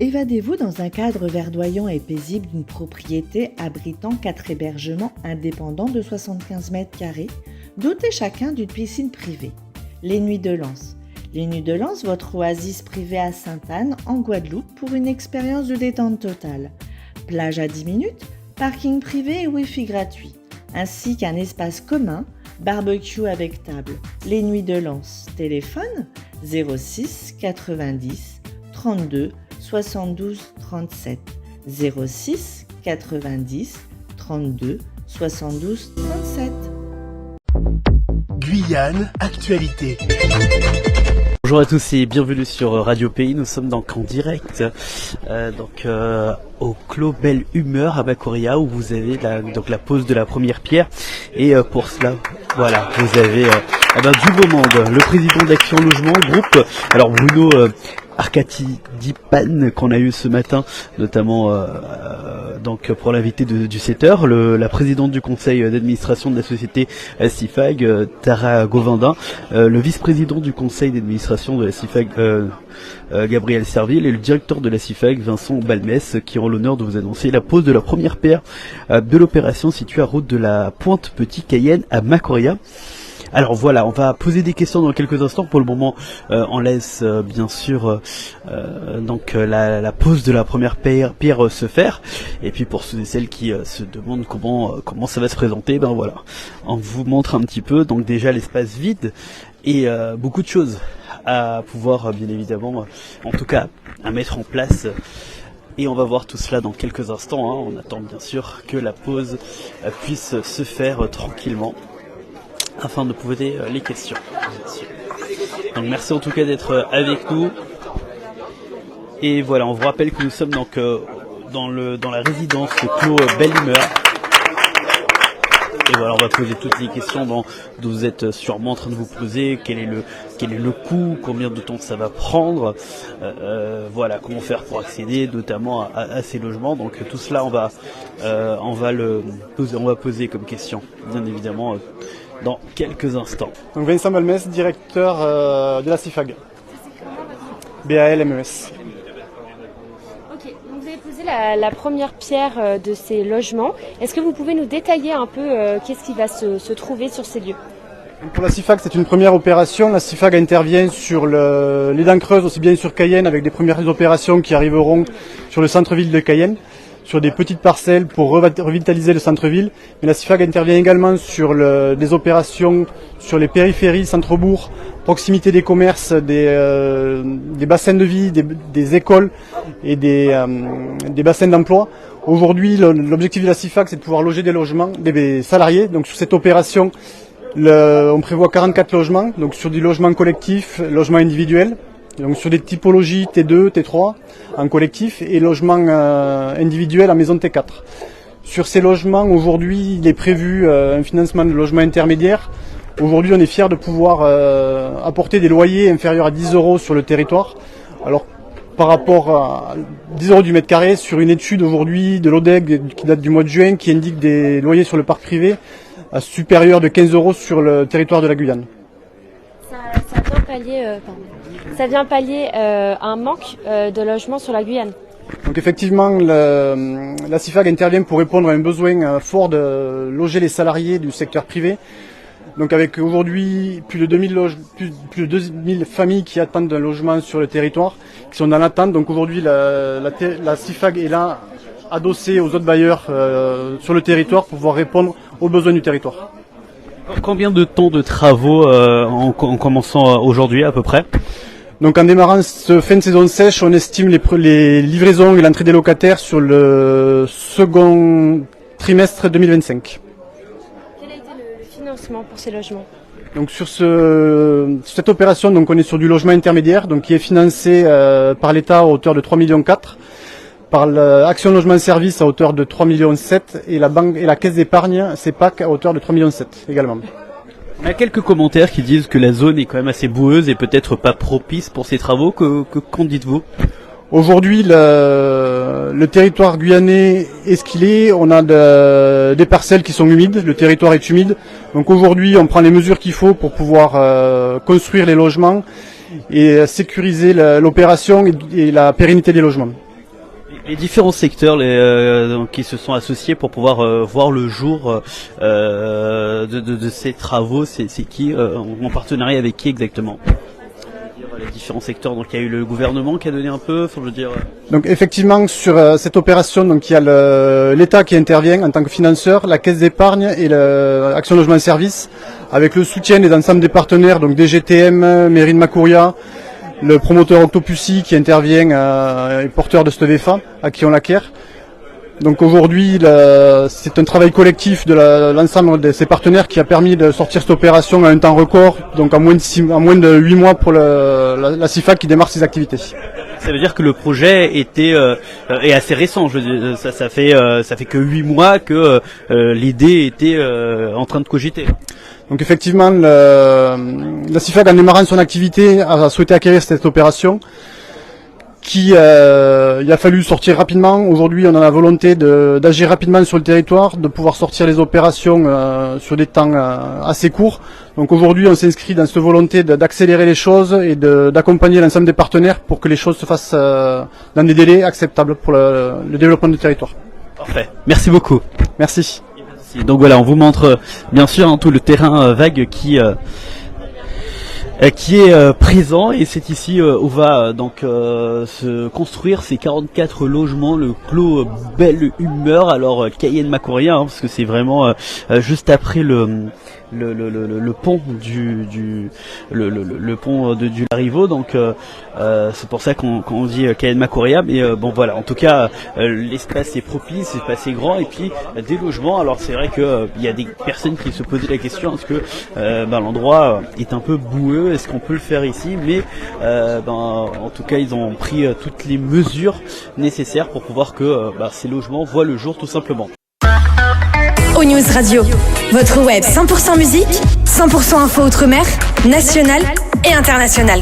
Évadez-vous dans un cadre verdoyant et paisible d'une propriété abritant 4 hébergements indépendants de 75 mètres carrés, dotés chacun d'une piscine privée. Les Nuits de Lens. Les Nuits de Lens, votre oasis privée à Sainte-Anne, en Guadeloupe, pour une expérience de détente totale. Plage à 10 minutes, parking privé et Wi-Fi gratuit, ainsi qu'un espace commun, barbecue avec table. Les Nuits de Lens. Téléphone 06 90 32 72 37. 06 90 32 72 37. Guyane Actualité. Bonjour à tous et bienvenue sur Radio Pays. Nous sommes donc en direct au Clos Belle Humeur à Macoria où vous avez la pose de la première pierre. Et pour cela, voilà, vous avez du beau monde. Le président d'Action Logement, groupe, alors Bruno Arcatidipan qu'on a eu ce matin, notamment pour l'invité du 7h, la présidente du conseil d'administration de la société CIFAG, Tara Govindin, le vice-président du conseil d'administration de la CIFAG, Gabriel Serville, et le directeur de la CIFAG, Vincent Balmès, qui ont l'honneur de vous annoncer la pose de la première pierre de l'opération située à route de la Pointe Petit Cayenne à Macoria. Alors voilà, on va poser des questions dans quelques instants. Pour le moment, on laisse bien sûr la pose de la première pierre se faire. Et puis pour ceux et celles qui se demandent comment ça va se présenter, ben voilà, on vous montre un petit peu. Donc déjà l'espace vide et beaucoup de choses à pouvoir bien évidemment, en tout cas à mettre en place. Et on va voir tout cela dans quelques instants. On attend bien sûr que la pose puisse se faire tranquillement, afin de poser les questions. Donc merci en tout cas d'être avec nous. Et voilà, on vous rappelle que nous sommes donc dans la résidence Clos Belle Humeur. Et voilà, on va poser toutes les questions dont vous êtes sûrement en train de vous poser. Quel est le coût, combien de temps ça va prendre, voilà, comment faire pour accéder notamment à ces logements. Donc tout cela on va poser comme question, bien évidemment, dans quelques instants. Donc Vincent Balmès, directeur de la CIFAG. BALMES. Ok, donc vous avez posé la première pierre de ces logements. Est-ce que vous pouvez nous détailler un peu qu'est-ce qui va se trouver sur ces lieux ? Pour la CIFAG, c'est une première opération. La CIFAG intervient sur les dents creuses, aussi bien sur Cayenne, avec des premières opérations qui arriveront sur le centre-ville de Cayenne, sur des petites parcelles pour revitaliser le centre-ville. Mais la CIFAG intervient également sur des opérations sur les périphéries, centre-bourg, proximité des commerces, des bassins de vie, des écoles et des bassins d'emploi. Aujourd'hui, l'objectif de la CIFAG, c'est de pouvoir loger des salariés. Donc sur cette opération, on prévoit 44 logements, donc sur des logements collectifs, logements individuels. Donc sur des typologies T2, T3 en collectif et logements individuels en maison T4. Sur ces logements, aujourd'hui, il est prévu un financement de logements intermédiaires. Aujourd'hui, on est fiers de pouvoir apporter des loyers inférieurs à 10 euros sur le territoire. Alors, par rapport à 10 euros du mètre carré, sur une étude aujourd'hui de l'ODEG qui date du mois de juin, qui indique des loyers sur le parc privé à supérieurs de 15 euros sur le territoire de la Guyane. Ça vient pallier un manque de logements sur la Guyane. Donc effectivement, la CIFAG intervient pour répondre à un besoin fort de loger les salariés du secteur privé. Donc avec aujourd'hui plus de 2000 familles qui attendent un logement sur le territoire, qui sont dans l'attente. Donc aujourd'hui, la CIFAG est là, adossée aux autres bailleurs sur le territoire pour pouvoir répondre aux besoins du territoire. Combien de temps de travaux en commençant aujourd'hui à peu près ? Donc en démarrant cette fin de saison sèche, on estime les livraisons et l'entrée des locataires sur le second trimestre 2025. Quel a été le financement pour ces logements ? Donc sur cette opération, donc on est sur du logement intermédiaire, donc qui est financé par l'État à hauteur de 3,4 millions, par l'Action Logement Service à hauteur de 3,7 millions et la banque et la caisse d'épargne CEPAC à hauteur de 3,7 millions également. On a quelques commentaires qui disent que la zone est quand même assez boueuse et peut-être pas propice pour ces travaux. Qu'en dites-vous ? Aujourd'hui, le territoire guyanais est ce qu'il est. On a des parcelles qui sont humides, le territoire est humide. Donc aujourd'hui, on prend les mesures qu'il faut pour pouvoir construire les logements et sécuriser l'opération et la pérennité des logements. Les différents secteurs donc, qui se sont associés pour pouvoir voir le jour de ces travaux, c'est qui en partenariat avec qui exactement? Les différents secteurs, donc il y a eu le gouvernement qui a donné un peu, faut le dire. Donc effectivement sur cette opération, donc il y a l'État qui intervient en tant que financeur, la Caisse d'épargne et l'Action Logement Service, avec le soutien des ensembles des partenaires, donc DGTM, Mairie de Macouria, le promoteur Octopussy qui intervient et porteur de cette VFA, à qui on l'acquiert. Donc aujourd'hui, c'est un travail collectif de l'ensemble de ces partenaires qui a permis de sortir cette opération à un temps record, donc en moins de 8 mois pour la CIFAG qui démarre ses activités. Ça veut dire que le projet est assez récent. Je veux dire, ça fait que 8 mois que l'idée était en train de cogiter. Donc effectivement, la CIFAG en démarrant son activité a souhaité acquérir cette opération. Il a fallu sortir rapidement. Aujourd'hui, on a la volonté d'agir rapidement sur le territoire, de pouvoir sortir les opérations sur des temps assez courts. Donc aujourd'hui, on s'inscrit dans cette volonté d'accélérer les choses et d'accompagner l'ensemble des partenaires pour que les choses se fassent dans des délais acceptables pour le développement du territoire. Parfait. Merci beaucoup. Merci. Donc voilà, on vous montre bien sûr tout le terrain vague qui est présent, et c'est ici où va donc se construire ces 44 logements, le clos Belle Humeur. Alors Cayenne Macouria, parce que c'est vraiment juste après le pont le pont du Larivot, donc c'est pour ça qu'on dit Cayenne Macouria. Mais bon voilà, en tout cas l'espace est propice, c'est assez grand, et puis des logements. Alors c'est vrai que il y a des personnes qui se posaient la question, est-ce que l'endroit est un peu boueux, est-ce qu'on peut le faire ici? Mais en tout cas ils ont pris toutes les mesures nécessaires pour pouvoir que ces logements voient le jour, tout simplement. O-News Radio, votre web 100% musique, 100% info outre-mer, nationale et internationale.